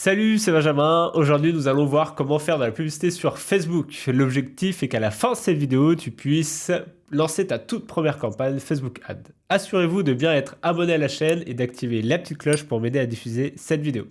Salut, c'est Benjamin. Aujourd'hui, nous allons voir comment faire de la publicité sur Facebook. L'objectif est qu'à la fin de cette vidéo, tu puisses lancer ta toute première campagne Facebook Ads. Assurez-vous de bien être abonné à la chaîne et d'activer la petite cloche pour m'aider à diffuser cette vidéo.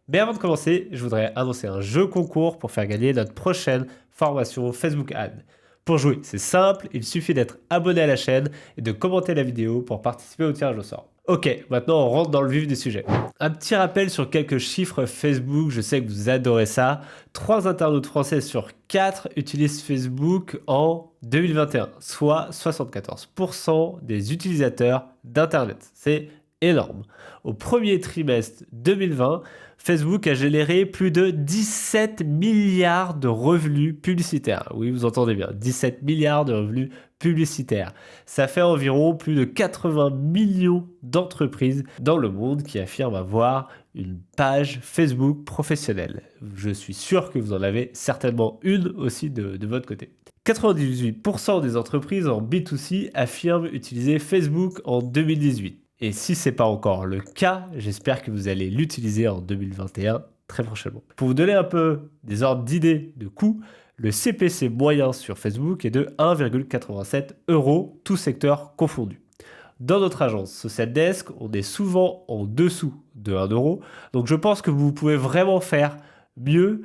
Mais avant de commencer, je voudrais annoncer un jeu concours pour faire gagner notre prochaine formation Facebook Ads. Pour jouer, c'est simple, il suffit d'être abonné à la chaîne et de commenter la vidéo pour participer au tirage au sort. Ok, maintenant on rentre dans le vif du sujet. Un petit rappel sur quelques chiffres Facebook, je sais que vous adorez ça. 3 internautes français sur 4 utilisent Facebook en 2021, soit 74% des utilisateurs d'Internet. C'est énorme. Au premier trimestre 2020, Facebook a généré plus de 17 milliards de revenus publicitaires. Oui, vous entendez bien, 17 milliards de revenus publicitaires. Ça fait environ plus de 80 millions d'entreprises dans le monde qui affirment avoir une page Facebook professionnelle. Je suis sûr que vous en avez certainement une aussi de votre côté. 98% des entreprises en B2C affirment utiliser Facebook en 2018. Et si ce n'est pas encore le cas, j'espère que vous allez l'utiliser en 2021 très prochainement. Pour vous donner un peu des ordres d'idées de coûts, le CPC moyen sur Facebook est de 1,87 €, tout secteur confondu. Dans notre agence Social Desk, on est souvent en dessous de 1 €, donc je pense que vous pouvez vraiment faire mieux,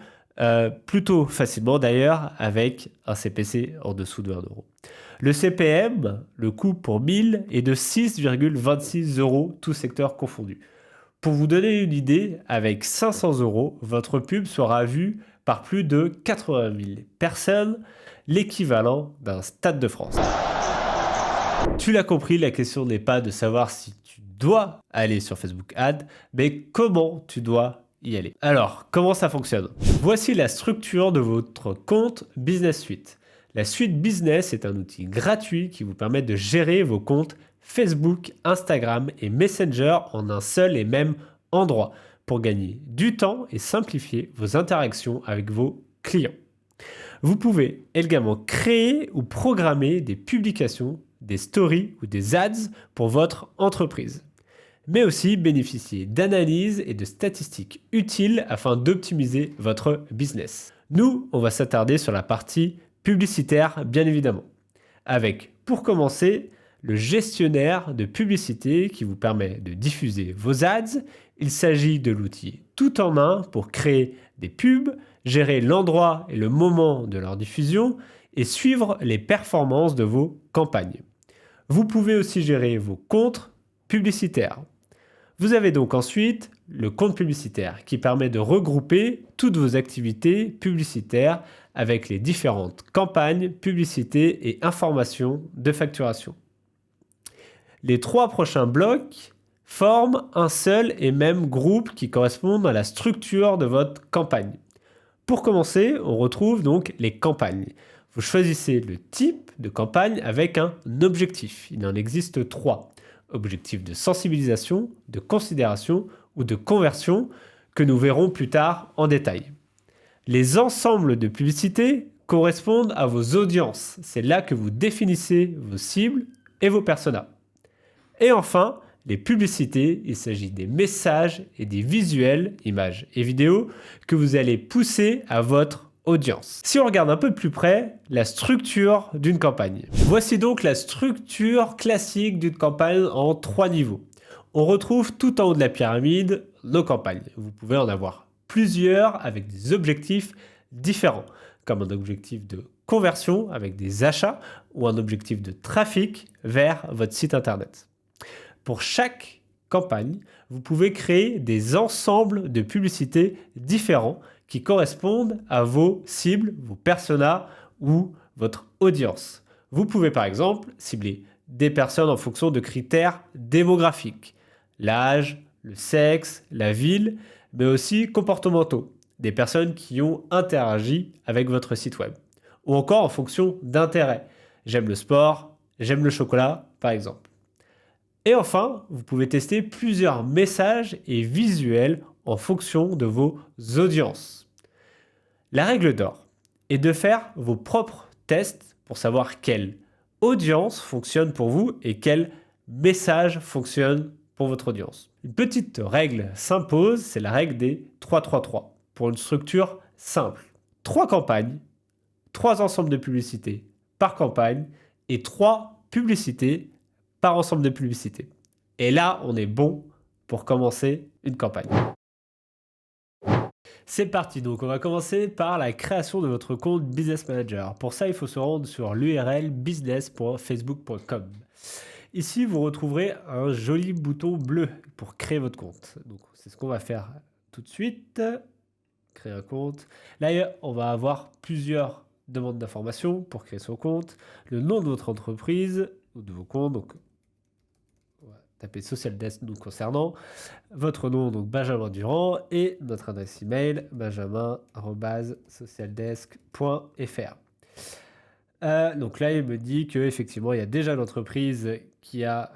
plutôt facilement d'ailleurs, avec un CPC en dessous de 1 €. Le CPM, le coût pour 1000, est de 6,26 €, tout secteur confondu. Pour vous donner une idée, avec 500 €, votre pub sera vue par plus de 80 000 personnes, l'équivalent d'un stade de France. Tu l'as compris, la question n'est pas de savoir si tu dois aller sur Facebook Ads, mais comment tu dois y aller. Alors, comment ça fonctionne? Voici la structure de votre compte Business Suite. La suite Business est un outil gratuit qui vous permet de gérer vos comptes Facebook, Instagram et Messenger en un seul et même endroit pour gagner du temps et simplifier vos interactions avec vos clients. Vous pouvez également créer ou programmer des publications, des stories ou des ads pour votre entreprise, mais aussi bénéficier d'analyses et de statistiques utiles afin d'optimiser votre business. Nous, on va s'attarder sur la partie publicitaire, bien évidemment, avec, pour commencer, le gestionnaire de publicité qui vous permet de diffuser vos ads. Il s'agit de l'outil tout en un pour créer des pubs, gérer l'endroit et le moment de leur diffusion et suivre les performances de vos campagnes. Vous pouvez aussi gérer vos comptes publicitaires. Vous avez donc ensuite le compte publicitaire qui permet de regrouper toutes vos activités publicitaires avec les différentes campagnes, publicités et informations de facturation. Les 3 prochains blocs forment un seul et même groupe qui correspondent à la structure de votre campagne. Pour commencer, on retrouve donc les campagnes. Vous choisissez le type de campagne avec un objectif. Il en existe 3. Objectif de sensibilisation, de considération ou de conversion que nous verrons plus tard en détail. Les ensembles de publicités correspondent à vos audiences. C'est là que vous définissez vos cibles et vos personas. Et enfin, les publicités, il s'agit des messages et des visuels, images et vidéos, que vous allez pousser à votre audience. Si on regarde un peu plus près, la structure d'une campagne. Voici donc la structure classique d'une campagne en 3 niveaux. On retrouve tout en haut de la pyramide nos campagnes. Vous pouvez en avoir plusieurs avec des objectifs différents, comme un objectif de conversion avec des achats ou un objectif de trafic vers votre site internet. Pour chaque campagne, vous pouvez créer des ensembles de publicités différents qui correspondent à vos cibles, vos personas ou votre audience. Vous pouvez par exemple cibler des personnes en fonction de critères démographiques, l'âge, le sexe, la ville, mais aussi comportementaux, des personnes qui ont interagi avec votre site web, ou encore en fonction d'intérêts. J'aime le sport, j'aime le chocolat, par exemple. Et enfin, vous pouvez tester plusieurs messages et visuels en fonction de vos audiences. La règle d'or est de faire vos propres tests pour savoir quelle audience fonctionne pour vous et quel message fonctionne pour votre audience. Une petite règle s'impose, c'est la règle des 3-3-3. Pour une structure simple. 3 campagnes, 3 ensembles de publicités par campagne et 3 publicités par ensemble de publicités. Et là, on est bon pour commencer une campagne. C'est parti, donc on va commencer par la création de votre compte Business Manager. Pour ça, il faut se rendre sur l'URL business.facebook.com. Ici, vous retrouverez un joli bouton bleu pour créer votre compte. Donc, c'est ce qu'on va faire tout de suite. Créer un compte. Là, on va avoir plusieurs demandes d'informations pour créer son compte. Le nom de votre entreprise ou de vos comptes. Donc, on va taper Social Desk nous concernant. Votre nom, donc Benjamin Durand, et notre adresse email, benjamin@socialdesk.fr. Donc là, il me dit qu'effectivement, il y a déjà l'entreprise qui a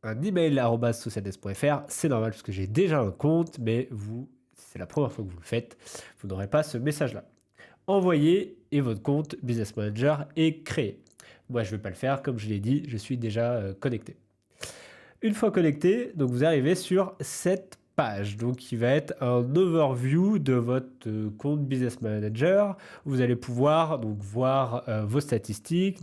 un email @socialdesk.fr. C'est normal parce que j'ai déjà un compte, mais vous, si c'est la première fois que vous le faites, vous n'aurez pas ce message-là. Envoyez et votre compte Business Manager est créé. Moi, je ne vais pas le faire. Comme je l'ai dit, je suis déjà connecté. Une fois connecté, donc vous arrivez sur cette page, donc qui va être un overview de votre compte Business Manager. Vous allez pouvoir donc voir vos statistiques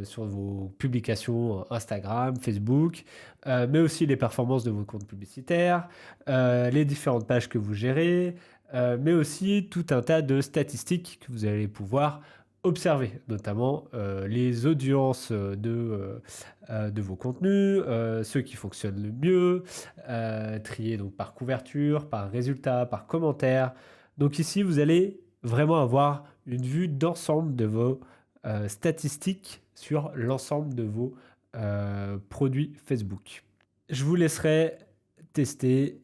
sur vos publications Instagram, Facebook, mais aussi les performances de vos comptes publicitaires, les différentes pages que vous gérez, mais aussi tout un tas de statistiques que vous allez pouvoir observer, notamment les audiences de vos contenus, ceux qui fonctionnent le mieux, triés donc par couverture, par résultat, par commentaire. Donc ici, vous allez vraiment avoir une vue d'ensemble de vos statistiques sur l'ensemble de vos produits Facebook. Je vous laisserai tester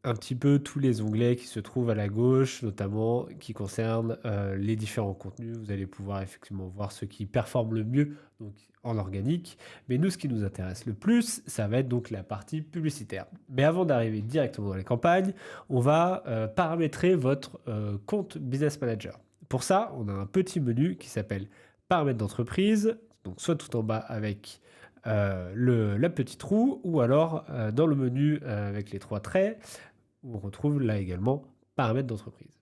un petit peu tous les onglets qui se trouvent à la gauche, notamment qui concernent les différents contenus. Vous allez pouvoir effectivement voir ceux qui performent le mieux donc en organique. Mais nous, ce qui nous intéresse le plus, ça va être donc la partie publicitaire. Mais avant d'arriver directement dans les campagnes, on va paramétrer votre compte Business Manager. Pour ça, on a un petit menu qui s'appelle Paramètres d'entreprise, donc soit tout en bas avec la petite roue, ou alors dans le menu avec les 3 traits, on retrouve là également paramètres d'entreprise.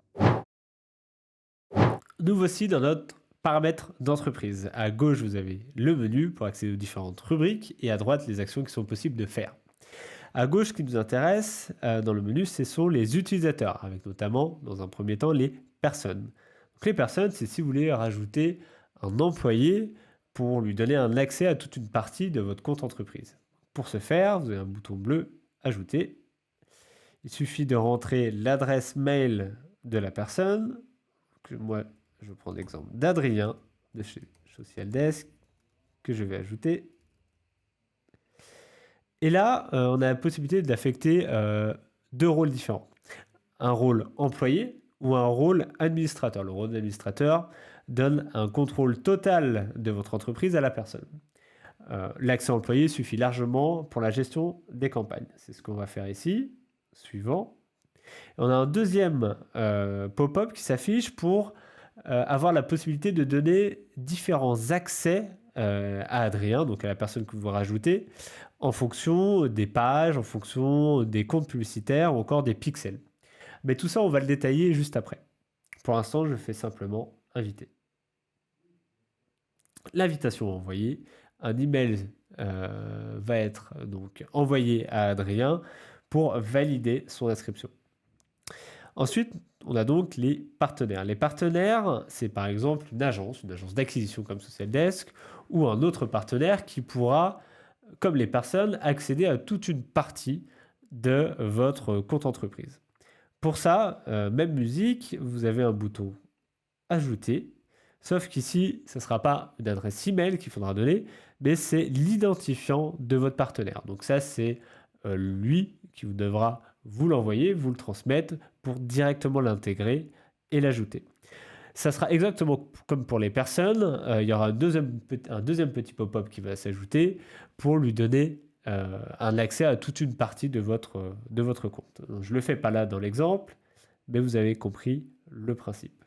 Nous voici dans notre paramètres d'entreprise. À gauche, vous avez le menu pour accéder aux différentes rubriques et à droite, les actions qui sont possibles de faire. À gauche, ce qui nous intéresse dans le menu, ce sont les utilisateurs, avec notamment, dans un premier temps, les personnes. Donc, les personnes, c'est si vous voulez rajouter un employé pour lui donner un accès à toute une partie de votre compte entreprise. Pour ce faire, vous avez un bouton bleu « Ajouter ». Il suffit de rentrer l'adresse mail de la personne. Moi, je prends l'exemple d'Adrien de chez Social Desk que je vais ajouter. Et là, on a la possibilité d'affecter 2 rôles différents. Un rôle employé ou un rôle administrateur. Le rôle d'administrateur donne un contrôle total de votre entreprise à la personne. L'accès employé suffit largement pour la gestion des campagnes. C'est ce qu'on va faire ici. Suivant. On a un deuxième pop-up qui s'affiche pour avoir la possibilité de donner différents accès à Adrien, donc à la personne que vous rajoutez, en fonction des pages, en fonction des comptes publicitaires ou encore des pixels. Mais tout ça, on va le détailler juste après. Pour l'instant, je fais simplement inviter. L'invitation envoyée, un email va être donc envoyé à Adrien pour valider son inscription. Ensuite, on a donc les partenaires. Les partenaires, c'est par exemple une agence d'acquisition comme Social Desk, ou un autre partenaire qui pourra, comme les personnes, accéder à toute une partie de votre compte entreprise. Pour ça, même musique, vous avez un bouton Ajouter, sauf qu'ici, ce ne sera pas une adresse email qu'il faudra donner, mais c'est l'identifiant de votre partenaire. Donc ça, c'est lui qui vous devra vous l'envoyer, vous le transmettre pour directement l'intégrer et l'ajouter. Ça sera exactement comme pour les personnes. Il y aura un deuxième petit pop-up qui va s'ajouter pour lui donner un accès à toute une partie de votre compte. Donc, je ne le fais pas là dans l'exemple, mais vous avez compris le principe.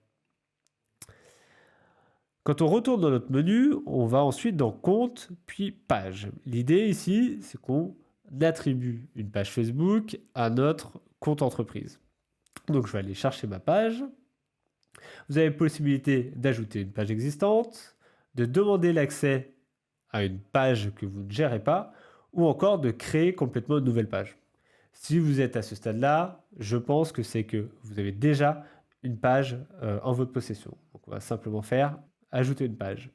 Quand on retourne dans notre menu, on va ensuite dans Compte, puis Page. L'idée ici, c'est qu'on attribue une page Facebook à notre compte entreprise. Donc je vais aller chercher ma page. Vous avez la possibilité d'ajouter une page existante, de demander l'accès à une page que vous ne gérez pas, ou encore de créer complètement une nouvelle page. Si vous êtes à ce stade-là, je pense que c'est que vous avez déjà une page en votre possession. Donc on va simplement faire ajouter une page.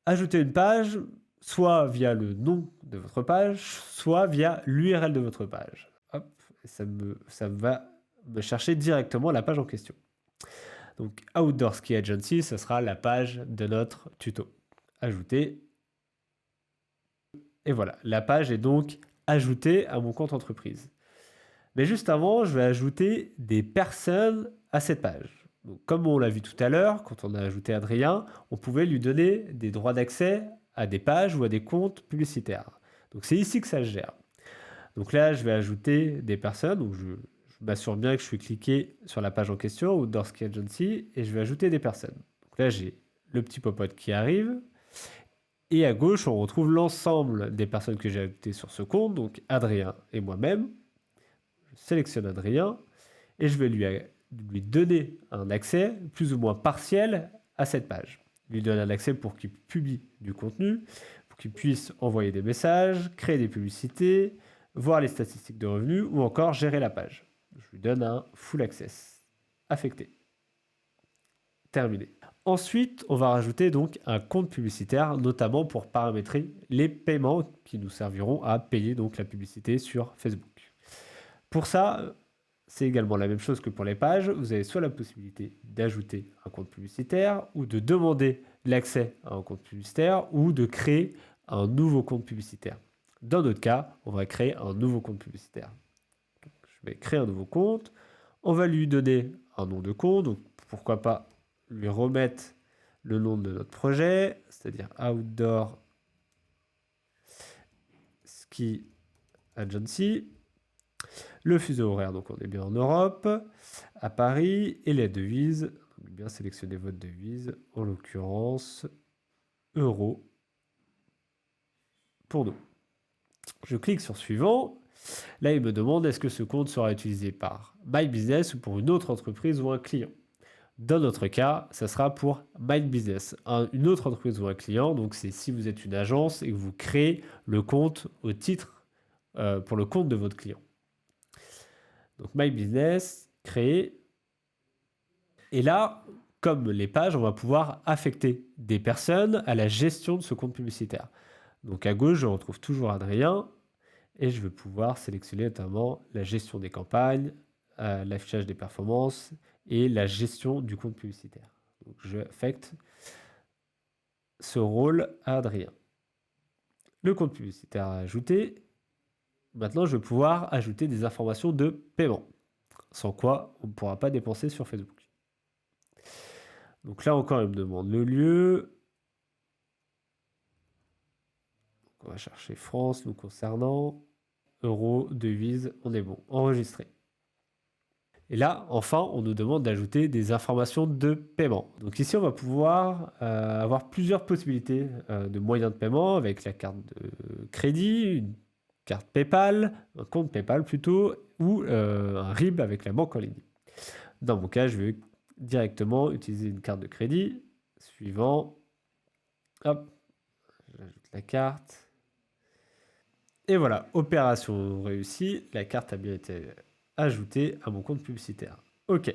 Ajouter une page, soit via le nom de votre page, soit via l'URL de votre page. Hop, ça va me chercher directement la page en question. Donc Outdoor Ski Agency, ce sera la page de notre tuto. Ajouter. Et voilà, la page est donc ajoutée à mon compte entreprise. Mais juste avant, je vais ajouter des personnes à cette page. Donc, comme on l'a vu tout à l'heure, quand on a ajouté Adrien, on pouvait lui donner des droits d'accès à des pages ou à des comptes publicitaires. Donc c'est ici que ça se gère. Donc là, je vais ajouter des personnes. Donc je m'assure bien que je suis cliqué sur la page en question, Outdoor Ski Agency, et je vais ajouter des personnes. Donc là, j'ai le petit pop-up qui arrive. Et à gauche, on retrouve l'ensemble des personnes que j'ai ajoutées sur ce compte, donc Adrien et moi-même. Je sélectionne Adrien et je vais lui donner un accès plus ou moins partiel à cette page. Lui donner un accès pour qu'il publie du contenu, pour qu'il puisse envoyer des messages, créer des publicités, voir les statistiques de revenus ou encore gérer la page. Je lui donne un full access. Affecté. Terminé. Ensuite, on va rajouter donc un compte publicitaire, notamment pour paramétrer les paiements qui nous serviront à payer donc la publicité sur Facebook. Pour ça, c'est également la même chose que pour les pages. Vous avez soit la possibilité d'ajouter un compte publicitaire ou de demander l'accès à un compte publicitaire ou de créer un nouveau compte publicitaire. Dans notre cas, on va créer un nouveau compte publicitaire. Donc, je vais créer un nouveau compte. On va lui donner un nom de compte. Donc, pourquoi pas lui remettre le nom de notre projet, c'est-à-dire Outdoor Ski Agency. Le fuseau horaire, donc on est bien en Europe, à Paris, et les devises, donc bien sélectionner votre devise, en l'occurrence euro pour nous. Je clique sur suivant. Là, il me demande est-ce que ce compte sera utilisé par My Business ou pour une autre entreprise ou un client. Dans notre cas, ça sera pour My Business, une autre entreprise ou un client. Donc, c'est si vous êtes une agence et que vous créez le compte au titre pour le compte de votre client. Donc, My Business, créer. Et là, comme les pages, on va pouvoir affecter des personnes à la gestion de ce compte publicitaire. Donc, à gauche, je retrouve toujours Adrien. Et je vais pouvoir sélectionner notamment la gestion des campagnes, l'affichage des performances et la gestion du compte publicitaire. Donc, je affecte ce rôle à Adrien. Le compte publicitaire à ajouter. Maintenant, je vais pouvoir ajouter des informations de paiement, sans quoi on ne pourra pas dépenser sur Facebook. Donc là encore, il me demande le lieu. Donc on va chercher France nous concernant. Euro, devise, on est bon. Enregistrer. Et là, enfin, on nous demande d'ajouter des informations de paiement. Donc ici, on va pouvoir avoir plusieurs possibilités de moyens de paiement avec la carte de crédit, une carte PayPal, un compte PayPal plutôt, ou un RIB avec la banque en ligne. Dans mon cas, je vais directement utiliser une carte de crédit. Suivant. Hop, j'ajoute la carte. Et voilà, opération réussie. La carte a bien été ajoutée à mon compte publicitaire. Ok.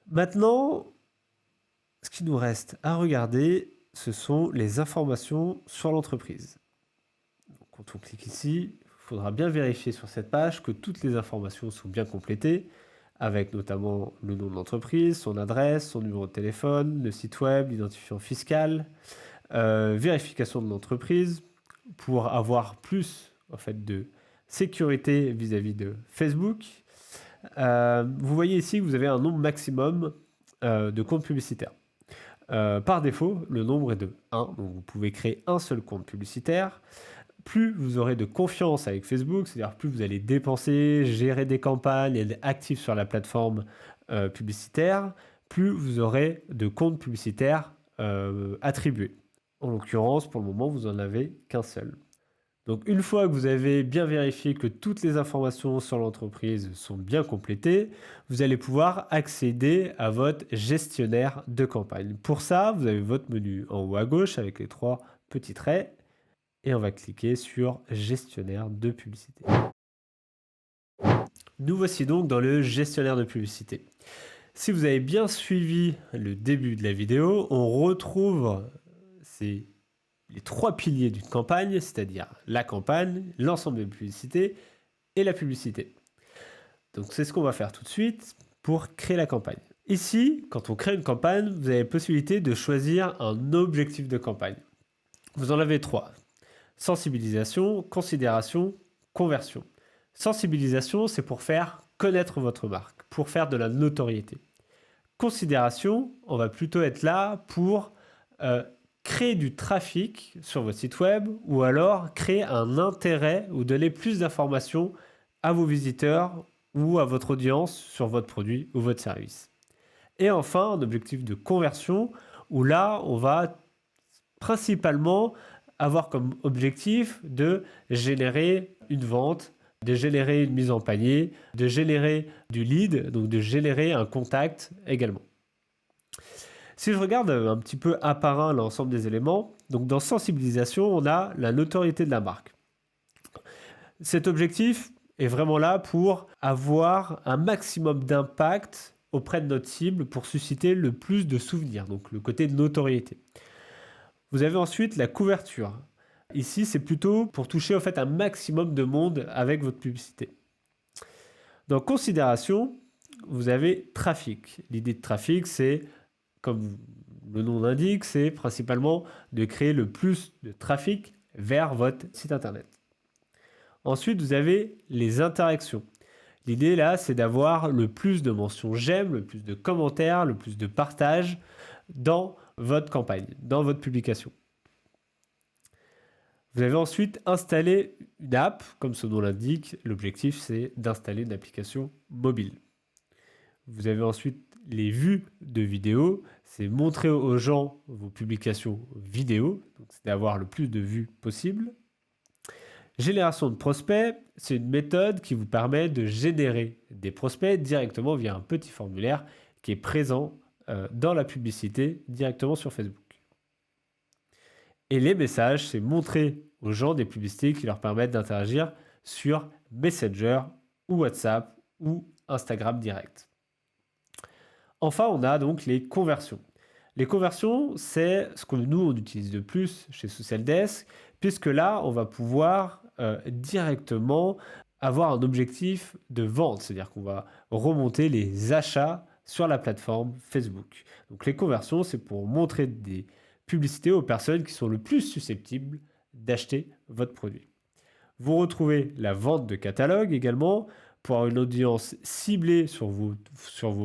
Maintenant, ce qui nous reste à regarder, ce sont les informations sur l'entreprise. Quand on clique ici, il faudra bien vérifier sur cette page que toutes les informations sont bien complétées, avec notamment le nom de l'entreprise, son adresse, son numéro de téléphone, le site web, l'identifiant fiscal, vérification de l'entreprise, pour avoir plus en fait, de sécurité vis-à-vis de Facebook. Vous voyez ici que vous avez un nombre maximum de comptes publicitaires. Par défaut, le nombre est de 1, donc vous pouvez créer un seul compte publicitaire. Plus vous aurez de confiance avec Facebook, c'est-à-dire plus vous allez dépenser, gérer des campagnes, être actif sur la plateforme publicitaire, plus vous aurez de comptes publicitaires attribués. En l'occurrence, pour le moment, vous n'en avez qu'un seul. Donc une fois que vous avez bien vérifié que toutes les informations sur l'entreprise sont bien complétées, vous allez pouvoir accéder à votre gestionnaire de campagne. Pour ça, vous avez votre menu en haut à gauche avec les 3 petits traits et on va cliquer sur gestionnaire de publicité. Nous voici donc dans le gestionnaire de publicité. Si vous avez bien suivi le début de la vidéo, on retrouve les 3 piliers d'une campagne, c'est-à-dire la campagne, l'ensemble des publicités et la publicité. Donc c'est ce qu'on va faire tout de suite pour créer la campagne. Ici, quand on crée une campagne, vous avez la possibilité de choisir un objectif de campagne. Vous en avez 3. Sensibilisation, considération, conversion. Sensibilisation, c'est pour faire connaître votre marque, pour faire de la notoriété. Considération, on va plutôt être là pour créer du trafic sur votre site web ou alors créer un intérêt ou donner plus d'informations à vos visiteurs ou à votre audience sur votre produit ou votre service. Et enfin, un objectif de conversion où là, on va principalement avoir comme objectif de générer une vente, de générer une mise en panier, de générer du lead, donc de générer un contact également. Si je regarde un petit peu un par un l'ensemble des éléments, donc dans sensibilisation, on a la notoriété de la marque. Cet objectif est vraiment là pour avoir un maximum d'impact auprès de notre cible pour susciter le plus de souvenirs, donc le côté de notoriété. Vous avez ensuite la couverture. Ici, c'est plutôt pour toucher en fait un maximum de monde avec votre publicité. Dans considération, vous avez trafic. L'idée de trafic, c'est, comme le nom l'indique, c'est principalement de créer le plus de trafic vers votre site internet. Ensuite, vous avez les interactions. L'idée là, c'est d'avoir le plus de mentions j'aime, le plus de commentaires, le plus de partages dans votre campagne, dans votre publication. Vous avez ensuite installé une app, comme son nom l'indique, l'objectif c'est d'installer une application mobile. Vous avez ensuite les vues de vidéos, c'est montrer aux gens vos publications vidéo, donc c'est d'avoir le plus de vues possible. Génération de prospects, c'est une méthode qui vous permet de générer des prospects directement via un petit formulaire qui est présent dans la publicité directement sur Facebook. Et les messages, c'est montrer aux gens des publicités qui leur permettent d'interagir sur Messenger ou WhatsApp ou Instagram direct. Enfin, on a donc les conversions. Les conversions, c'est ce que nous, on utilise de plus chez Socialdesk, puisque là, on va pouvoir directement avoir un objectif de vente, c'est-à-dire qu'on va remonter les achats sur la plateforme Facebook. Donc les conversions, c'est pour montrer des publicités aux personnes qui sont le plus susceptibles d'acheter votre produit. Vous retrouvez la vente de catalogue également pour avoir une audience ciblée sur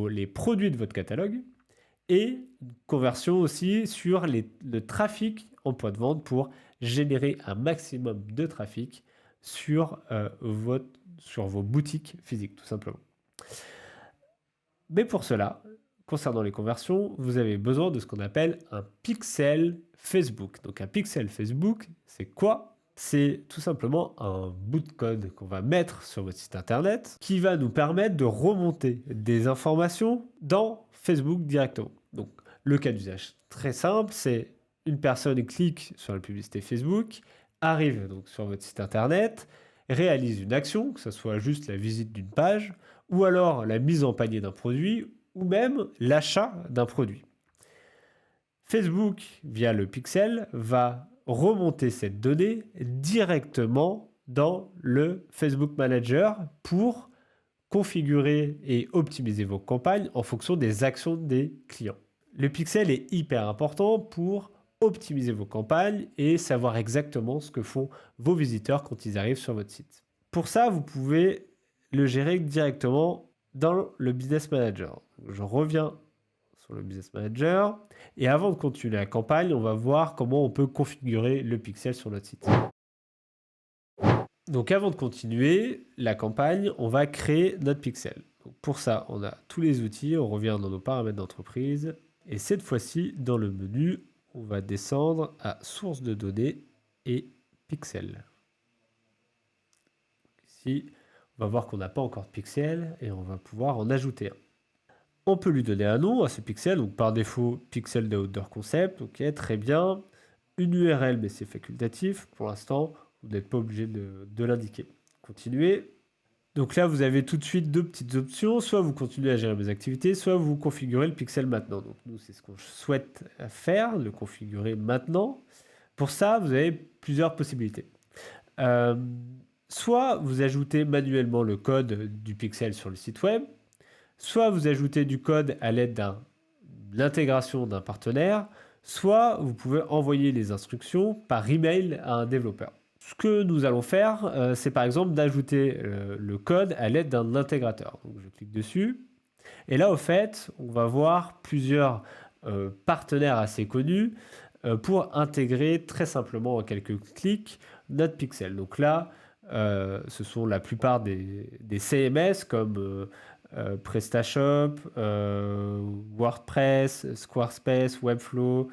les produits de votre catalogue et une conversion aussi sur le trafic en point de vente pour générer un maximum de trafic sur vos boutiques physiques, tout simplement. Mais pour cela, concernant les conversions, vous avez besoin de ce qu'on appelle un pixel Facebook. Donc un pixel Facebook, c'est quoi? C'est tout simplement un bout de code qu'on va mettre sur votre site internet qui va nous permettre de remonter des informations dans Facebook directement. Donc le cas d'usage très simple, c'est une personne clique sur la publicité Facebook, arrive donc sur votre site internet, réalise une action, que ce soit juste la visite d'une page, ou alors la mise en panier d'un produit, ou même l'achat d'un produit. Facebook, via le pixel, va remonter cette donnée directement dans le Facebook Manager pour configurer et optimiser vos campagnes en fonction des actions des clients. Le pixel est hyper important pour optimiser vos campagnes et savoir exactement ce que font vos visiteurs quand ils arrivent sur votre site. Pour ça, vous pouvez le gérer directement dans le Business Manager. Je reviens sur le Business Manager et avant de continuer la campagne, on va voir comment on peut configurer le pixel sur notre site. Donc avant de continuer la campagne, on va créer notre pixel. Donc pour ça, on a tous les outils, on revient dans nos paramètres d'entreprise et cette fois-ci, dans le menu, on va descendre à source de données et pixel. ici, on va voir qu'on n'a pas encore de pixel et on va pouvoir en ajouter un. On peut lui donner un nom à ce pixel, donc par défaut, pixel de Outdoor Concept, ok, très bien. Une URL, mais c'est facultatif. Pour l'instant, vous n'êtes pas obligé de l'indiquer. Continuez. Donc là, vous avez tout de suite deux petites options. Soit vous continuez à gérer vos activités, soit vous configurez le pixel maintenant. Donc nous, c'est ce qu'on souhaite faire, le configurer maintenant. Pour ça, vous avez plusieurs possibilités. Soit vous ajoutez manuellement le code du pixel sur le site web, soit vous ajoutez du code à l'aide de l'intégration d'un partenaire, soit vous pouvez envoyer les instructions par email à un développeur. Ce que nous allons faire, c'est par exemple d'ajouter le code à l'aide d'un intégrateur. Donc je clique dessus. Et là, au fait, on va voir plusieurs partenaires assez connus pour intégrer très simplement en quelques clics notre pixel. Donc là, ce sont la plupart des CMS comme PrestaShop, WordPress, Squarespace, Webflow,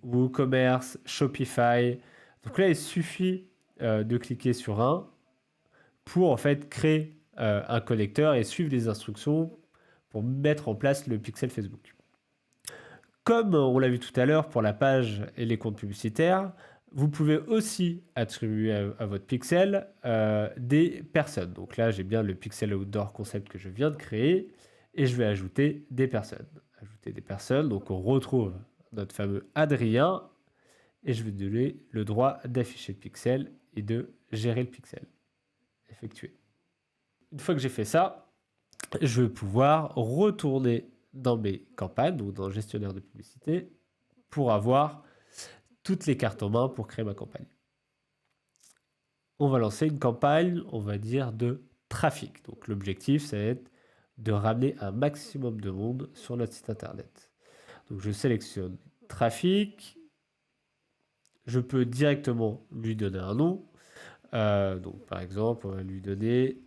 WooCommerce, Shopify. Donc là, il suffit de cliquer sur un pour en fait créer un connecteur et suivre les instructions pour mettre en place le pixel Facebook. Comme on l'a vu tout à l'heure pour la page et les comptes publicitaires, vous pouvez aussi attribuer à votre pixel des personnes. Donc là, j'ai bien le pixel Outdoor Concept que je viens de créer et je vais ajouter des personnes. Ajouter des personnes, donc on retrouve notre fameux Adrien et je vais donner le droit d'afficher le pixel et de gérer le pixel. Effectuer. Une fois que j'ai fait ça, je vais pouvoir retourner dans mes campagnes, donc dans le gestionnaire de publicité, pour avoir toutes les cartes en main pour créer ma campagne. On va lancer une campagne, on va dire, de trafic. Donc l'objectif, ça va être de ramener un maximum de monde sur notre site internet. Donc je sélectionne trafic. Je peux directement lui donner un nom. Donc par exemple, on va lui donner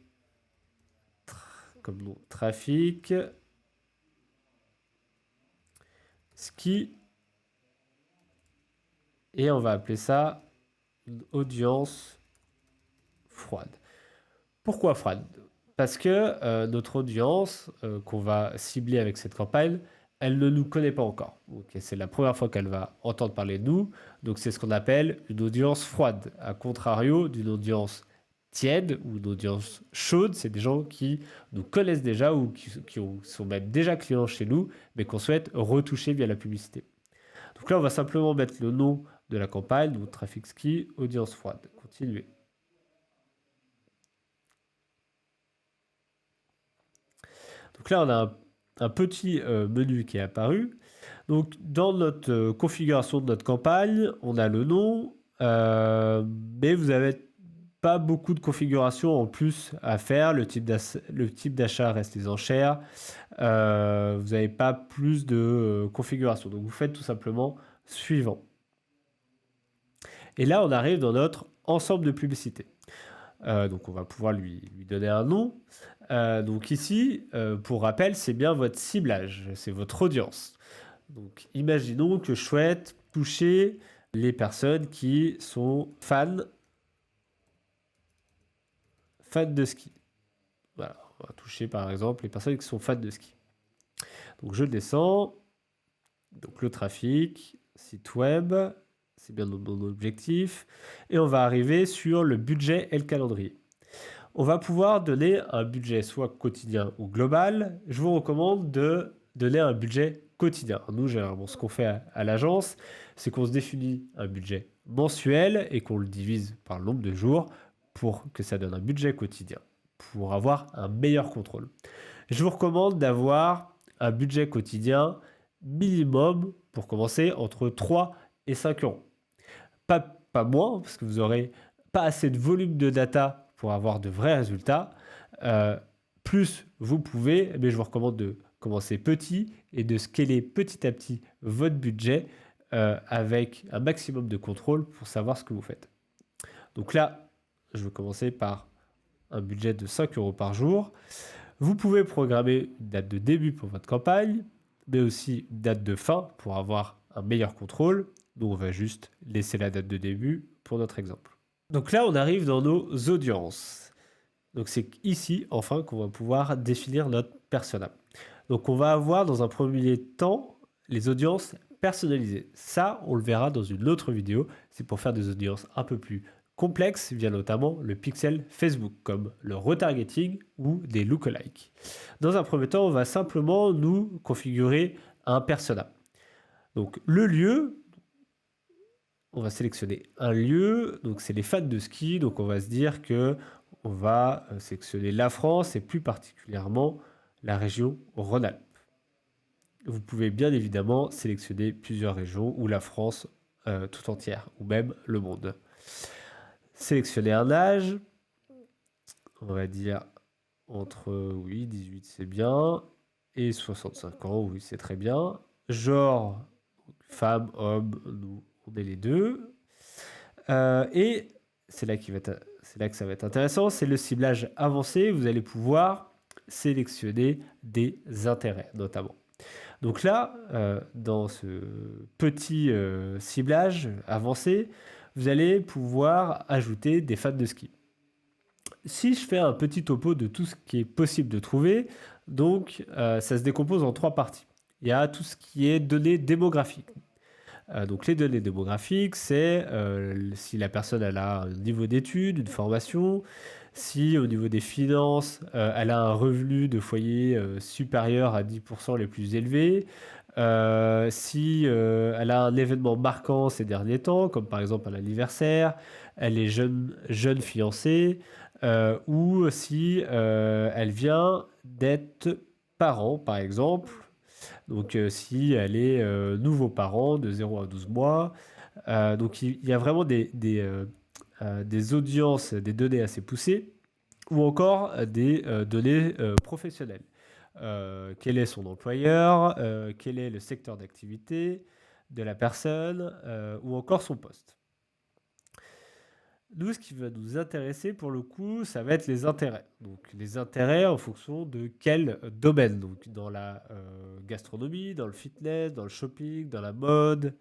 comme nom trafic ski. Et on va appeler ça une audience froide. Pourquoi froide? Parce que notre audience qu'on va cibler avec cette campagne, elle ne nous connaît pas encore. Okay, c'est la première fois qu'elle va entendre parler de nous. Donc c'est ce qu'on appelle une audience froide. À contrario d'une audience tiède ou une audience chaude, c'est des gens qui nous connaissent déjà ou qui sont même déjà clients chez nous, mais qu'on souhaite retoucher via la publicité. Donc là, on va simplement mettre le nom de la campagne, donc Trafic Ski, audience froide. Continuer. Donc là, on a un petit menu qui est apparu. Donc dans notre configuration de notre campagne, on a le nom, mais vous n'avez pas beaucoup de configuration en plus à faire. Le type d'achat reste les enchères. Vous n'avez pas plus de configuration. Donc vous faites tout simplement suivant. Et là, on arrive dans notre ensemble de publicités. Donc on va pouvoir lui donner un nom. Donc ici, pour rappel, c'est bien votre ciblage, c'est votre audience. Donc imaginons que je souhaite toucher les personnes qui sont fans de ski. Voilà, on va toucher par exemple les personnes qui sont fans de ski. Donc je descends, donc le trafic, site web, c'est bien mon objectif, et on va arriver sur le budget et le calendrier. On va pouvoir donner un budget soit quotidien ou global. Je vous recommande de donner un budget quotidien. Nous, généralement, ce qu'on fait à l'agence, c'est qu'on se définit un budget mensuel et qu'on le divise par le nombre de jours pour que ça donne un budget quotidien, pour avoir un meilleur contrôle. Je vous recommande d'avoir un budget quotidien minimum, pour commencer, entre 3 et 5 euros. Pas moins, parce que vous n'aurez pas assez de volume de data pour avoir de vrais résultats. Plus vous pouvez, mais je vous recommande de commencer petit et de scaler petit à petit votre budget avec un maximum de contrôle pour savoir ce que vous faites. Donc là, je vais commencer par un budget de 5 euros par jour. Vous pouvez programmer une date de début pour votre campagne, mais aussi une date de fin pour avoir un meilleur contrôle. Donc on va juste laisser la date de début pour notre exemple. Donc là, on arrive dans nos audiences. Donc c'est ici, enfin, qu'on va pouvoir définir notre persona. Donc on va avoir dans un premier temps les audiences personnalisées. Ça, on le verra dans une autre vidéo. C'est pour faire des audiences un peu plus complexes via notamment le pixel Facebook, comme le retargeting ou des lookalikes. Dans un premier temps, on va simplement nous configurer un persona. Donc le lieu, on va sélectionner un lieu, donc c'est les fans de ski, donc on va se dire que on va sélectionner la France et plus particulièrement la région Rhône-Alpes. Vous pouvez bien évidemment sélectionner plusieurs régions ou la France tout entière ou même le monde. Sélectionner un âge, on va dire entre 18 c'est bien et 65 ans, oui c'est très bien. Genre, femme, homme, nous on est les deux. Et c'est là que ça va être intéressant, c'est le ciblage avancé. Vous allez pouvoir sélectionner des intérêts notamment. Donc là, dans ce petit ciblage avancé, vous allez pouvoir ajouter des fans de ski. Si je fais un petit topo de tout ce qui est possible de trouver, donc ça se décompose en 3 parties. Il y a tout ce qui est données démographiques. Donc les données démographiques, c'est si la personne elle a un niveau d'études, une formation, si au niveau des finances, elle a un revenu de foyer supérieur à 10% les plus élevés, si elle a un événement marquant ces derniers temps, comme par exemple un anniversaire, elle est jeune fiancée, ou si elle vient d'être parent, par exemple. Donc, si elle est nouveau parent de 0 à 12 mois, donc il y a vraiment des audiences, des données assez poussées, ou encore des données professionnelles. Quel est son employeur, quel est le secteur d'activité de la personne, ou encore son poste. Nous, ce qui va nous intéresser pour le coup, ça va être les intérêts. Donc les intérêts en fonction de quel domaine. Donc dans la gastronomie, dans le fitness, dans le shopping, dans la mode,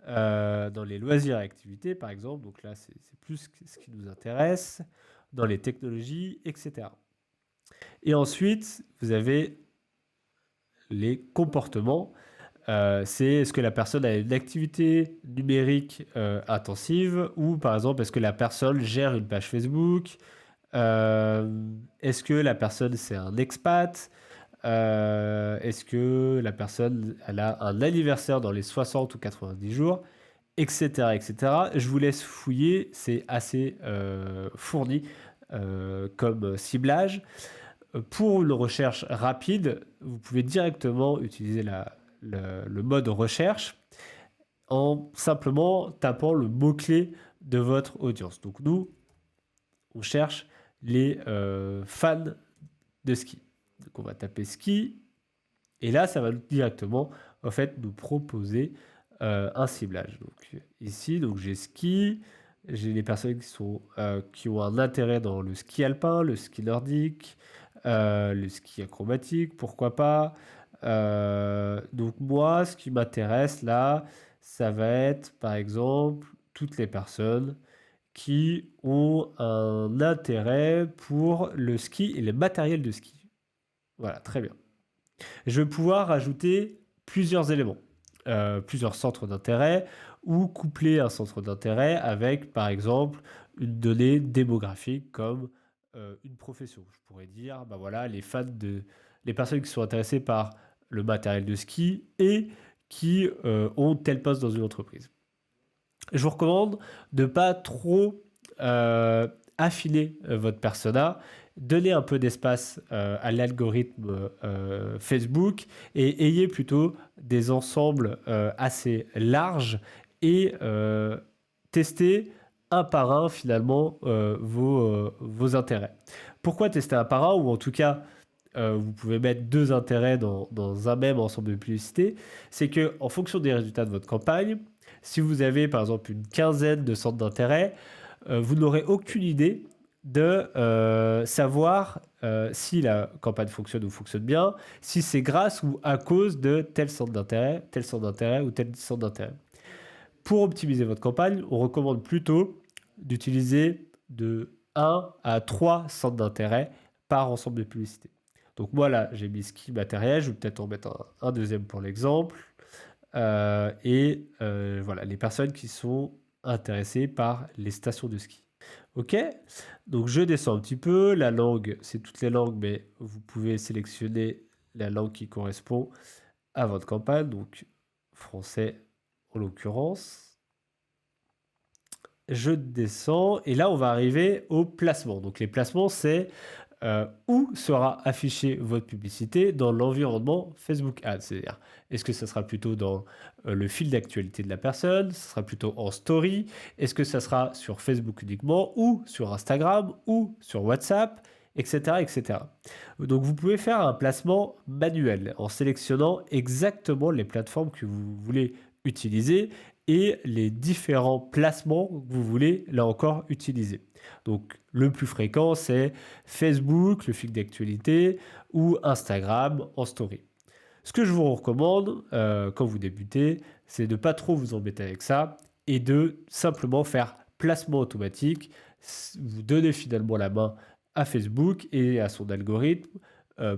dans les loisirs et activités par exemple. Donc là, c'est plus ce qui nous intéresse, dans les technologies, etc. Et ensuite, vous avez les comportements. C'est est-ce que la personne a une activité numérique intensive ou par exemple est-ce que la personne gère une page Facebook. Est-ce que la personne c'est un expat. Est-ce que la personne elle a un anniversaire dans les 60 ou 90 jours, etc., etc. Je vous laisse fouiller, c'est assez fourni comme ciblage. Pour une recherche rapide, vous pouvez directement utiliser le mode recherche en simplement tapant le mot-clé de votre audience. Donc nous, on cherche les fans de ski. Donc on va taper ski et là, ça va directement en fait nous proposer un ciblage. Donc ici, donc j'ai ski, j'ai les personnes qui ont un intérêt dans le ski alpin, le ski nordique, le ski acrobatique, pourquoi pas. Donc moi, ce qui m'intéresse là, ça va être par exemple toutes les personnes qui ont un intérêt pour le ski et le matériel de ski. Voilà, très bien. Je vais pouvoir ajouter plusieurs éléments, plusieurs centres d'intérêt ou coupler un centre d'intérêt avec, par exemple, une donnée démographique comme une profession. Je pourrais dire, bah voilà, les personnes qui sont intéressées par le matériel de ski et qui ont tel poste dans une entreprise. Je vous recommande de ne pas trop affiner votre persona, donner un peu d'espace à l'algorithme Facebook et ayez plutôt des ensembles assez larges et testez un par un finalement vos intérêts. Pourquoi tester un par un ou en tout cas vous pouvez mettre 2 intérêts dans un même ensemble de publicités, c'est que en fonction des résultats de votre campagne, si vous avez par exemple une quinzaine de centres d'intérêt, vous n'aurez aucune idée de savoir si la campagne fonctionne ou fonctionne bien, si c'est grâce ou à cause de tel centre d'intérêt ou tel centre d'intérêt. Pour optimiser votre campagne, on recommande plutôt d'utiliser de 1 à 3 centres d'intérêt par ensemble de publicités. Donc moi là, j'ai mis ski matériel, je vais peut-être en mettre un deuxième pour l'exemple. Voilà, les personnes qui sont intéressées par les stations de ski. Ok, donc je descends un petit peu. La langue, c'est toutes les langues, mais vous pouvez sélectionner la langue qui correspond à votre campagne, donc français en l'occurrence. Je descends et là on va arriver au placement. Donc les placements, c'est où sera affichée votre publicité dans l'environnement Facebook Ads. C'est-à-dire, est-ce que ça sera plutôt dans le fil d'actualité de la personne, ça sera plutôt en story, est-ce que ça sera sur Facebook uniquement, ou sur Instagram, ou sur WhatsApp, etc., etc. Donc vous pouvez faire un placement manuel en sélectionnant exactement les plateformes que vous voulez utiliser et les différents placements que vous voulez là encore utiliser. Donc le plus fréquent, c'est Facebook, le fil d'actualité, ou Instagram en story. Ce que je vous recommande quand vous débutez, c'est de ne pas trop vous embêter avec ça et de simplement faire placement automatique. Vous donnez finalement la main à Facebook et à son algorithme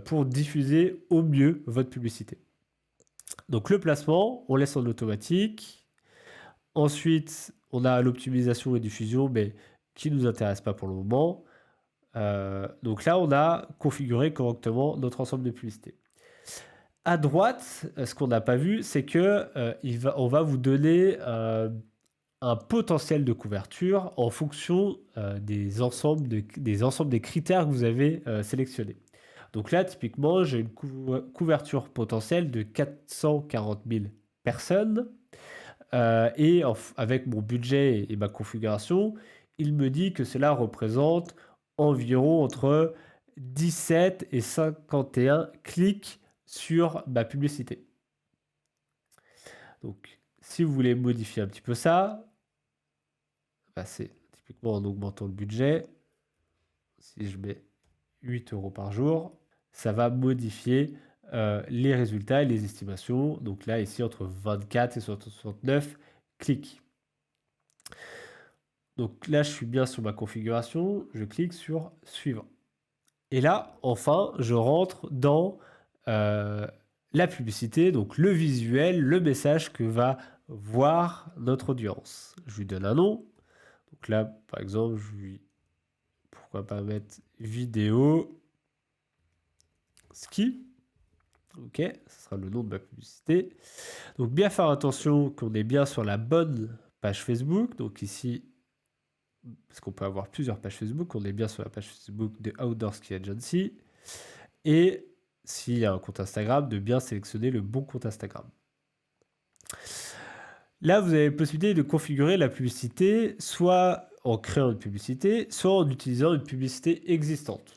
pour diffuser au mieux votre publicité. Donc le placement, on laisse en automatique. Ensuite, on a l'optimisation et diffusion, mais qui ne nous intéresse pas pour le moment. Donc là, on a configuré correctement notre ensemble de publicités. À droite, ce qu'on n'a pas vu, c'est que on va vous donner un potentiel de couverture en fonction des ensembles des critères que vous avez sélectionnés. Donc là, typiquement, j'ai une couverture potentielle de 440 000 personnes. Avec mon budget et ma configuration, il me dit que cela représente environ entre 17 et 51 clics sur ma publicité. Donc, si vous voulez modifier un petit peu ça, c'est typiquement en augmentant le budget. Si je mets 8 € par jour, ça va modifier les résultats et les estimations. Donc là, ici, entre 24 et 69 clics. Donc là, je suis bien sur ma configuration. Je clique sur Suivant. Et là, enfin, je rentre dans la publicité, donc le visuel, le message que va voir notre audience. Je lui donne un nom. Donc là, par exemple, pourquoi pas mettre vidéo ski. Ok, ce sera le nom de ma publicité. Donc bien faire attention qu'on est bien sur la bonne page Facebook. Donc ici, parce qu'on peut avoir plusieurs pages Facebook, on est bien sur la page Facebook de Outdoor Ski Agency. Et s'il y a un compte Instagram, de bien sélectionner le bon compte Instagram. Là, vous avez la possibilité de configurer la publicité soit en créant une publicité, soit en utilisant une publicité existante.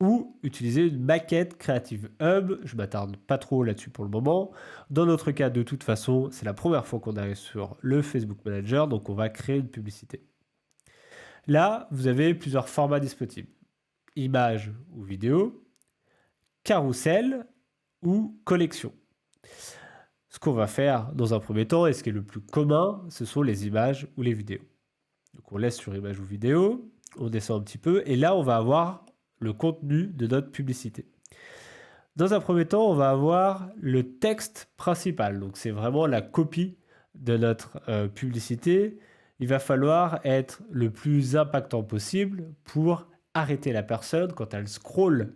Ou utiliser une maquette Creative Hub. Je ne m'attarde pas trop là-dessus pour le moment. Dans notre cas, de toute façon, c'est la première fois qu'on arrive sur le Facebook Manager, donc on va créer une publicité. Là, vous avez plusieurs formats disponibles. Images ou vidéo, carrousel ou collection. Ce qu'on va faire dans un premier temps, et ce qui est le plus commun, ce sont les images ou les vidéos. Donc on laisse sur images ou vidéos, on descend un petit peu, et là on va avoir le contenu de notre publicité. Dans un premier temps, on va avoir le texte principal. Donc c'est vraiment la copie de notre publicité. Il va falloir être le plus impactant possible pour arrêter la personne quand elle scrolle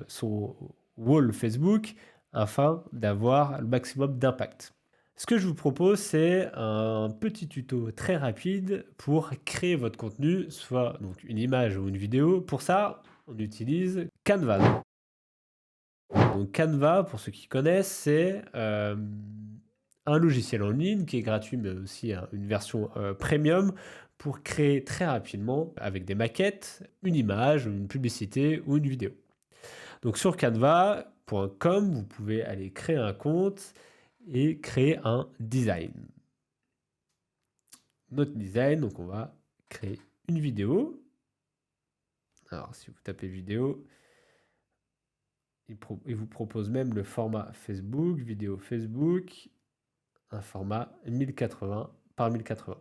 son wall Facebook afin d'avoir le maximum d'impact. Ce que je vous propose, c'est un petit tuto très rapide pour créer votre contenu, soit donc une image ou une vidéo. Pour ça, on utilise Canva. Donc Canva, pour ceux qui connaissent, c'est un logiciel en ligne qui est gratuit, mais aussi une version premium pour créer très rapidement, avec des maquettes, une image, une publicité ou une vidéo. Donc sur canva.com, vous pouvez aller créer un compte et créer un design. Notre design, donc on va créer une vidéo. Alors si vous tapez vidéo, il vous propose même le format Facebook, vidéo Facebook, un format 1080 par 1080.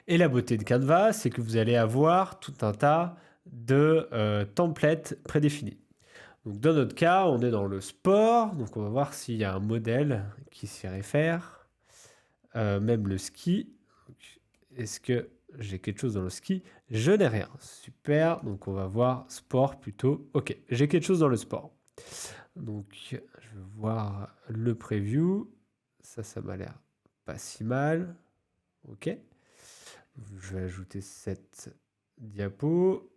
Et la beauté de Canva, c'est que vous allez avoir tout un tas de templates prédéfinis. Donc dans notre cas, on est dans le sport, donc on va voir s'il y a un modèle qui s'y réfère. Même le ski. Est-ce que j'ai quelque chose dans le ski? Je n'ai rien. Super, donc on va voir sport plutôt. Ok, j'ai quelque chose dans le sport. Donc je vais voir le preview. Ça m'a l'air pas si mal. Ok. Je vais ajouter cette diapo.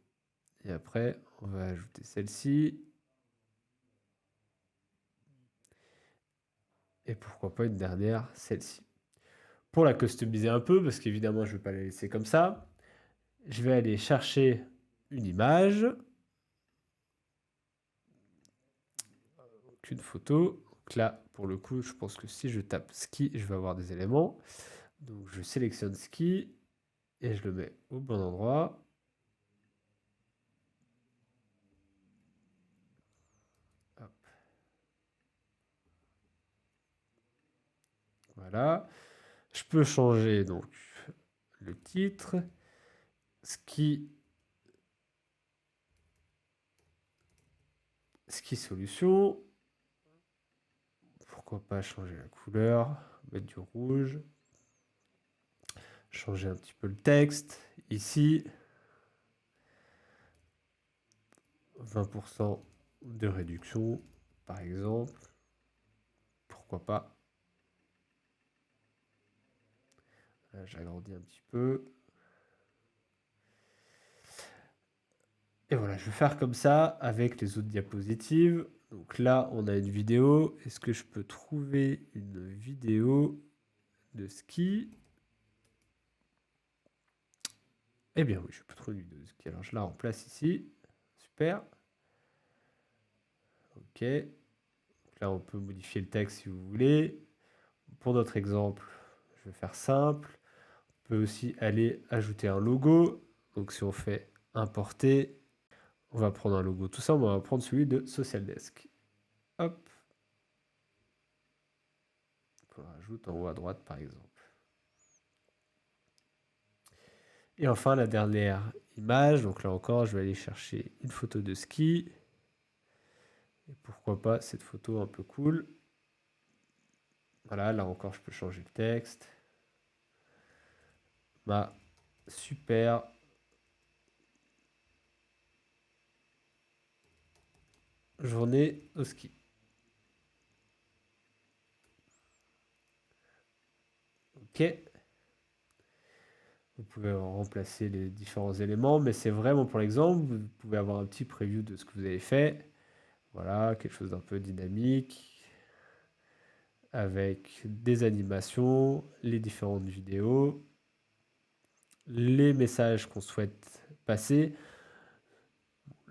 Et après, on va ajouter celle-ci. Et pourquoi pas une dernière, celle-ci. Pour la customiser un peu, parce qu'évidemment, je ne vais pas la laisser comme ça, je vais aller chercher une image. Une photo. Donc là, pour le coup, je pense que si je tape ski, je vais avoir des éléments. Donc je sélectionne ski et je le mets au bon endroit. Hop. Voilà. Je peux changer donc le titre. Ski solution. Pourquoi pas changer la couleur, mettre du rouge. Changer un petit peu le texte. Ici, 20% de réduction, par exemple. Pourquoi pas. Là, j'agrandis un petit peu. Et voilà, je vais faire comme ça avec les autres diapositives. Donc là, on a une vidéo. Est-ce que je peux trouver une vidéo de ski? Eh bien oui, je peux trouver une vidéo de ski. Alors je la remplace ici. Super. Ok. Donc là, on peut modifier le texte si vous voulez. Pour notre exemple, je vais faire simple. On peut aussi aller ajouter un logo. Donc si on fait importer, on va prendre un logo tout simple. On va prendre celui de Social Desk. Hop. On le rajoute en haut à droite par exemple. Et enfin, la dernière image. Donc là encore, je vais aller chercher une photo de ski. Et pourquoi pas cette photo un peu cool. Voilà, là encore, je peux changer le texte. Ma super journée au ski. Ok. Vous pouvez remplacer les différents éléments, mais c'est vraiment pour l'exemple. Vous pouvez avoir un petit preview de ce que vous avez fait. Voilà, quelque chose d'un peu dynamique, avec des animations, les différentes vidéos, les messages qu'on souhaite passer.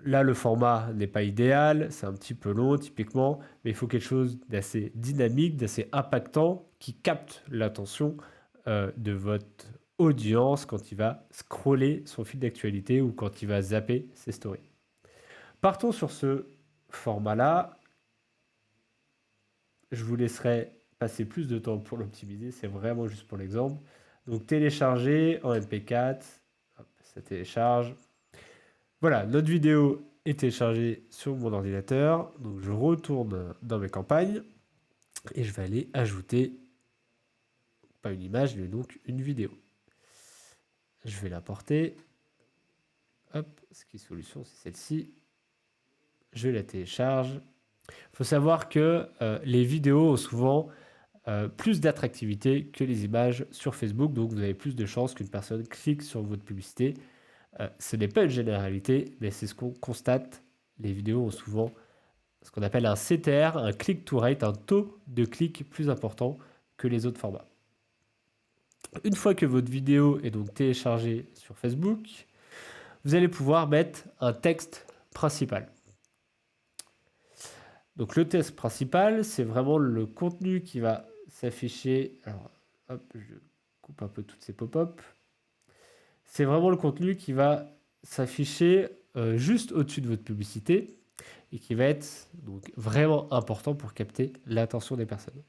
Là, le format n'est pas idéal, c'est un petit peu long typiquement, mais il faut quelque chose d'assez dynamique, d'assez impactant, qui capte l'attention de votre audience quand il va scroller son fil d'actualité ou quand il va zapper ses stories. Partons sur ce format-là. Je vous laisserai passer plus de temps pour l'optimiser, c'est vraiment juste pour l'exemple. Donc télécharger en MP4, hop, ça télécharge. Voilà, notre vidéo est téléchargée sur mon ordinateur. Donc je retourne dans mes campagnes et je vais aller ajouter, pas une image, mais donc une vidéo. Je vais l'importer. Hop, Ski Solution, c'est celle-ci. Je la télécharge. Il faut savoir que les vidéos ont souvent plus d'attractivité que les images sur Facebook, donc vous avez plus de chances qu'une personne clique sur votre publicité. Ce n'est pas une généralité, mais c'est ce qu'on constate. Les vidéos ont souvent ce qu'on appelle un CTR, un click-to-rate, un taux de clic plus important que les autres formats. Une fois que votre vidéo est donc téléchargée sur Facebook, vous allez pouvoir mettre un texte principal. Donc le texte principal, c'est vraiment le contenu qui va s'afficher. Alors, hop, je coupe un peu toutes ces pop-up. C'est vraiment le contenu qui va s'afficher juste au-dessus de votre publicité et qui va être donc vraiment important pour capter l'attention des personnes.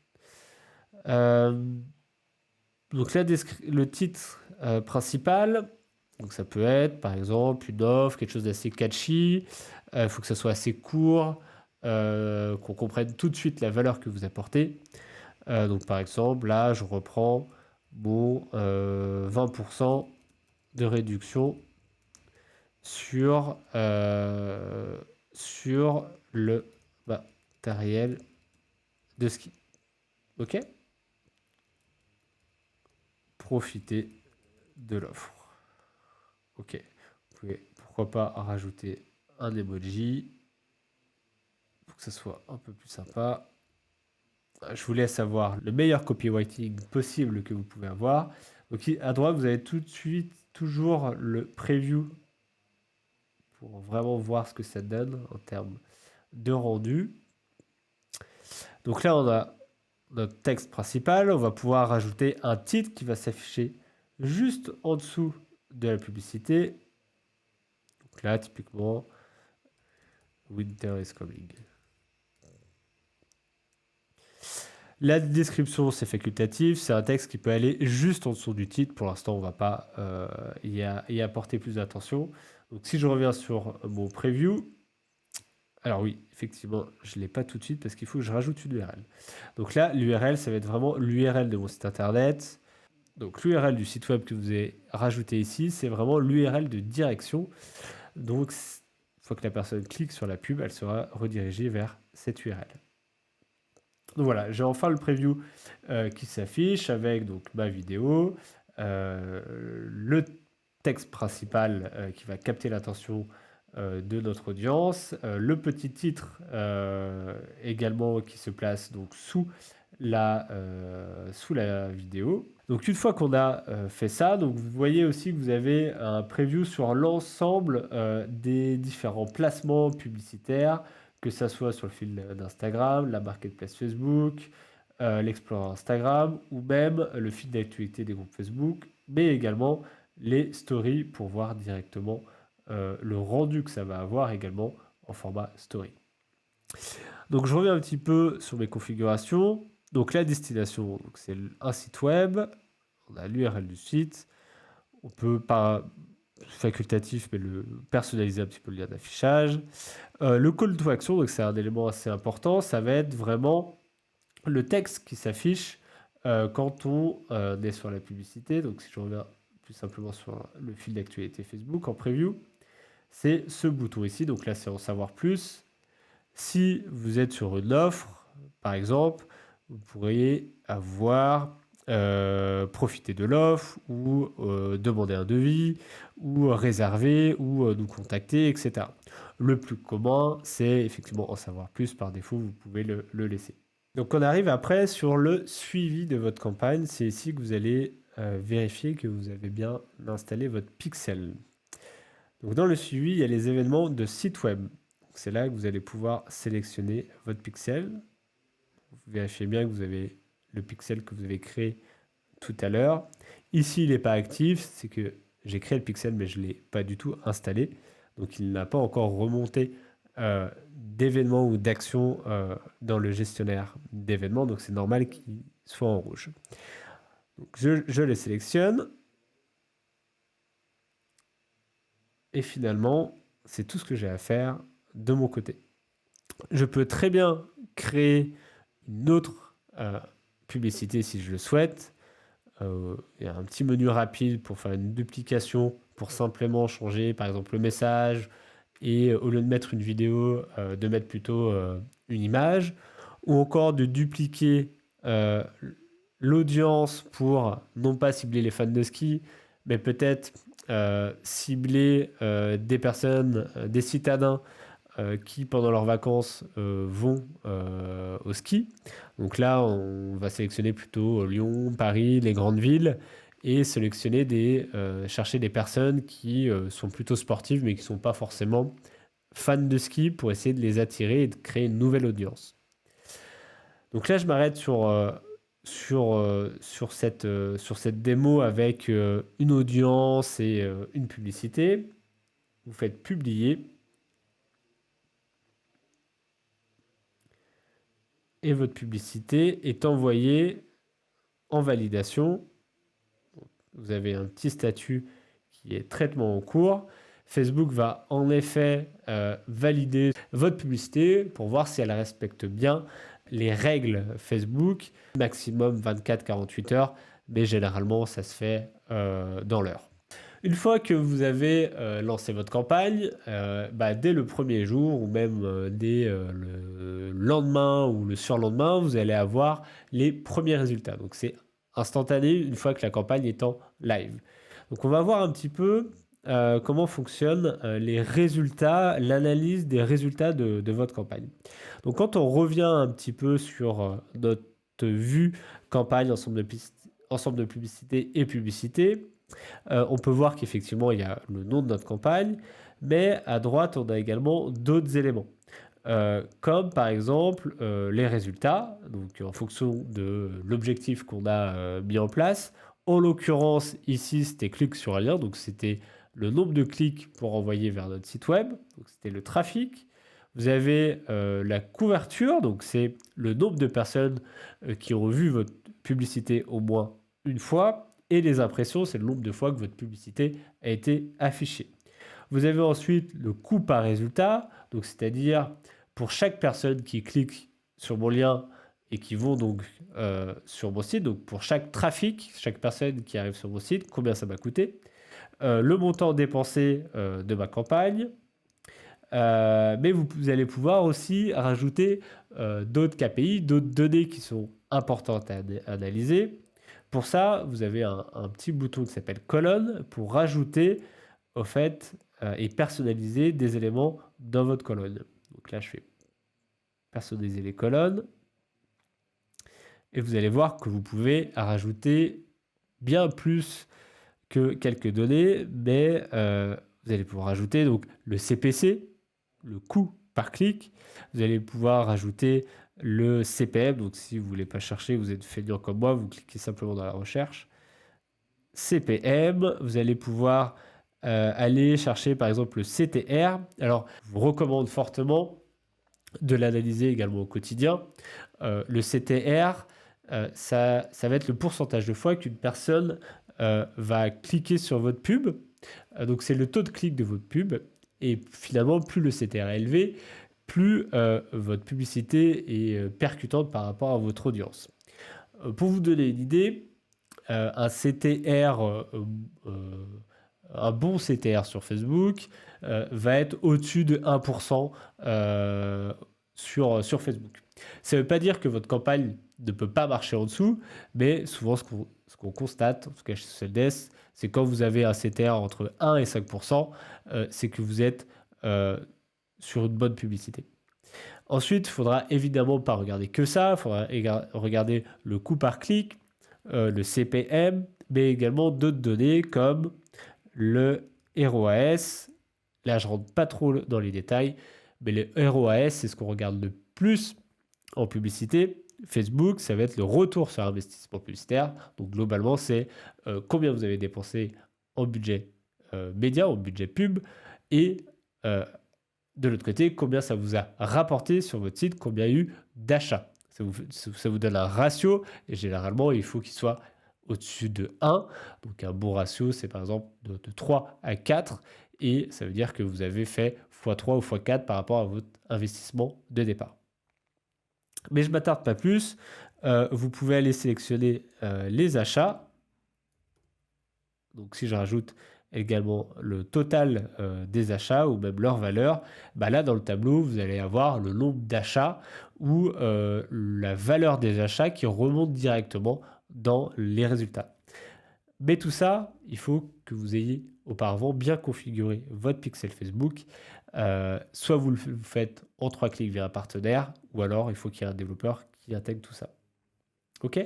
Donc là, le titre principal, donc ça peut être par exemple une offre, quelque chose d'assez catchy, il faut que ça soit assez court, qu'on comprenne tout de suite la valeur que vous apportez. Donc par exemple, là, je reprends mon 20% de réduction sur le matériel de ski. Ok? Profitez de l'offre. Ok. Vous pouvez, pourquoi pas, rajouter un emoji pour que ce soit un peu plus sympa. Je vous laisse avoir le meilleur copywriting possible que vous pouvez avoir. Donc à droite, vous avez tout de suite toujours le preview pour vraiment voir ce que ça donne en termes de rendu. Donc là, on a notre texte principal. On va pouvoir rajouter un titre qui va s'afficher juste en dessous de la publicité. Donc là, typiquement, Winter is coming. La description, c'est facultatif. C'est un texte qui peut aller juste en dessous du titre. Pour l'instant, on ne va pas y apporter plus d'attention. Donc si je reviens sur mon preview, alors oui, effectivement, je ne l'ai pas tout de suite parce qu'il faut que je rajoute une URL. Donc là, l'URL, ça va être vraiment l'URL de mon site internet. Donc l'URL du site web que vous avez rajouté ici, c'est vraiment l'URL de direction. Donc, une fois que la personne clique sur la pub, elle sera redirigée vers cette URL. Donc voilà, j'ai enfin le preview qui s'affiche avec donc ma vidéo, le texte principal qui va capter l'attention de notre audience, le petit titre également qui se place donc sous la vidéo. Donc une fois qu'on a fait ça, donc vous voyez aussi que vous avez un preview sur l'ensemble des différents placements publicitaires, que ça soit sur le fil d'Instagram, la marketplace Facebook, l'Explorer Instagram ou même le fil d'actualité des groupes Facebook, mais également les stories pour voir directement le rendu que ça va avoir également en format story. Donc je reviens un petit peu sur mes configurations. Donc la destination, c'est un site web, on a l'URL du site, on peut pas facultatif mais le personnaliser un petit peu le lien d'affichage. Le call to action, donc c'est un élément assez important, ça va être vraiment le texte qui s'affiche quand on est sur la publicité. Donc si je reviens plus simplement sur le fil d'actualité Facebook en preview, c'est ce bouton ici. Donc là, c'est en savoir plus. Si vous êtes sur une offre, par exemple, vous pourriez avoir profiter de l'offre ou demander un devis ou réserver ou nous contacter, etc. Le plus commun, c'est effectivement en savoir plus. Par défaut, vous pouvez le laisser. Donc on arrive après sur le suivi de votre campagne. C'est ici que vous allez vérifier que vous avez bien installé votre pixel. Donc dans le suivi, il y a les événements de site web. C'est là que vous allez pouvoir sélectionner votre pixel. Vous vérifiez bien que vous avez le pixel que vous avez créé tout à l'heure. Ici, il n'est pas actif, c'est que j'ai créé le pixel, mais je ne l'ai pas du tout installé. Donc il n'a pas encore remonté d'événements ou d'actions dans le gestionnaire d'événements. Donc c'est normal qu'il soit en rouge. Donc je les sélectionne. Et finalement, c'est tout ce que j'ai à faire de mon côté. Je peux très bien créer une autre publicité si je le souhaite. Il y a un petit menu rapide pour faire une duplication, pour simplement changer par exemple le message et au lieu de mettre une vidéo, de mettre plutôt une image, ou encore de dupliquer l'audience pour non pas cibler les fans de ski, mais peut-être cibler des personnes, des citadins qui, pendant leurs vacances, vont au ski. Donc là, on va sélectionner plutôt Lyon, Paris, les grandes villes, et chercher des personnes qui sont plutôt sportives, mais qui ne sont pas forcément fans de ski, pour essayer de les attirer et de créer une nouvelle audience. Donc là, je m'arrête sur cette démo avec une audience et une publicité. Vous faites publier. Et votre publicité est envoyée en validation vous avez un petit statut qui est traitement en cours. Facebook va en effet valider votre publicité pour voir si elle respecte bien les règles Facebook, maximum 24-48 heures, mais généralement ça se fait dans l'heure. Une fois que vous avez lancé votre campagne, dès le premier jour ou même dès le lendemain ou le surlendemain, vous allez avoir les premiers résultats. Donc c'est instantané une fois que la campagne est en live. Donc on va voir un petit peu comment fonctionnent les résultats, l'analyse des résultats de votre campagne. Donc quand on revient un petit peu sur notre vue campagne, ensemble de publicité et publicité, on peut voir qu'effectivement, il y a le nom de notre campagne, mais à droite, on a également d'autres éléments. Comme par exemple les résultats, donc en fonction de l'objectif qu'on a mis en place. En l'occurrence, ici, c'était clic sur un lien, donc c'était le nombre de clics pour envoyer vers notre site web, donc c'était le trafic. Vous avez la couverture, donc c'est le nombre de personnes qui ont vu votre publicité au moins une fois. Et les impressions, c'est le nombre de fois que votre publicité a été affichée. Vous avez ensuite le coût par résultat, donc c'est-à-dire pour chaque personne qui clique sur mon lien et qui vont donc sur mon site, donc pour chaque trafic, chaque personne qui arrive sur mon site, combien ça m'a coûté, le montant dépensé de ma campagne, mais vous allez pouvoir aussi rajouter d'autres KPI, d'autres données qui sont importantes à analyser. Pour ça, vous avez un petit bouton qui s'appelle colonne pour rajouter au fait et personnaliser des éléments dans votre colonne. Donc là, je fais personnaliser les colonnes et vous allez voir que vous pouvez rajouter bien plus que quelques données, mais vous allez pouvoir rajouter donc le CPC, le coût par clic. Vous allez pouvoir rajouter le CPM, donc si vous ne voulez pas chercher, vous êtes feignant comme moi, vous cliquez simplement dans la recherche. CPM, vous allez pouvoir aller chercher par exemple le CTR. Alors, je vous recommande fortement de l'analyser également au quotidien. Le CTR, ça va être le pourcentage de fois qu'une personne va cliquer sur votre pub. Donc, c'est le taux de clic de votre pub. Et finalement, plus le CTR est élevé, plus votre publicité est percutante par rapport à votre audience. Pour vous donner une idée, un CTR, un bon CTR sur Facebook va être au-dessus de 1% sur Facebook. Ça ne veut pas dire que votre campagne ne peut pas marcher en dessous, mais souvent ce qu'on constate, en tout cas chez Socialdesk, c'est quand vous avez un CTR entre 1 et 5%, c'est que vous êtes sur une bonne publicité. Ensuite, il faudra évidemment pas regarder que ça, il faudra regarder le coût par clic, le CPM, mais également d'autres données comme le ROAS. Là, je ne rentre pas trop dans les détails, mais le ROAS, c'est ce qu'on regarde le plus en publicité. Facebook, ça va être le retour sur investissement publicitaire. Donc, globalement, c'est combien vous avez dépensé en budget média, en budget pub, et de l'autre côté, combien ça vous a rapporté sur votre site, combien il y a eu d'achats. Ça vous donne un ratio, et généralement, il faut qu'il soit au-dessus de 1. Donc un bon ratio, c'est par exemple de 3 à 4, et ça veut dire que vous avez fait x3 ou x4 par rapport à votre investissement de départ. Mais je ne m'attarde pas plus. Vous pouvez aller sélectionner les achats. Donc si je rajoute également le total des achats ou même leur valeur, là dans le tableau, vous allez avoir le nombre d'achats ou la valeur des achats qui remonte directement dans les résultats. Mais tout ça, il faut que vous ayez auparavant bien configuré votre pixel Facebook. Soit vous le faites en 3 clics via un partenaire, ou alors il faut qu'il y ait un développeur qui intègre tout ça. OK ?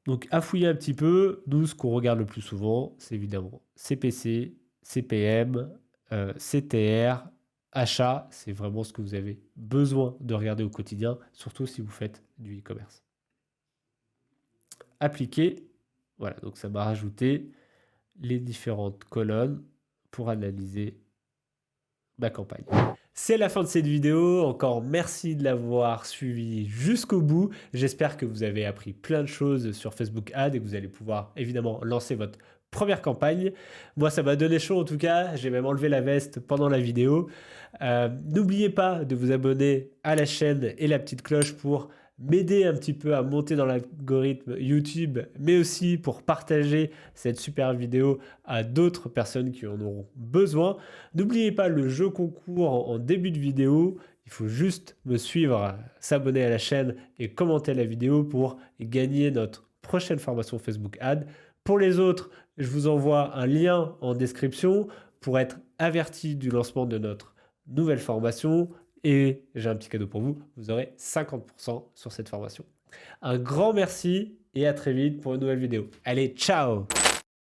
Donc, à fouiller un petit peu, nous, ce qu'on regarde le plus souvent, c'est évidemment CPC, CPM, CTR, achat. C'est vraiment ce que vous avez besoin de regarder au quotidien, surtout si vous faites du e-commerce. Appliquer. Voilà, donc ça m'a rajouté les différentes colonnes pour analyser ma campagne. C'est la fin de cette vidéo. Encore merci de l'avoir suivi jusqu'au bout. J'espère que vous avez appris plein de choses sur Facebook Ads et que vous allez pouvoir évidemment lancer votre première campagne. Moi, ça m'a donné chaud en tout cas. J'ai même enlevé la veste pendant la vidéo. N'oubliez pas de vous abonner à la chaîne et la petite cloche pour m'aider un petit peu à monter dans l'algorithme YouTube, mais aussi pour partager cette super vidéo à d'autres personnes qui en auront besoin. N'oubliez pas le jeu concours en début de vidéo. Il faut juste me suivre, s'abonner à la chaîne et commenter la vidéo pour gagner notre prochaine formation Facebook Ads. Pour les autres, je vous envoie un lien en description pour être averti du lancement de notre nouvelle formation. Et j'ai un petit cadeau pour vous, vous aurez 50% sur cette formation. Un grand merci et à très vite pour une nouvelle vidéo. Allez, ciao!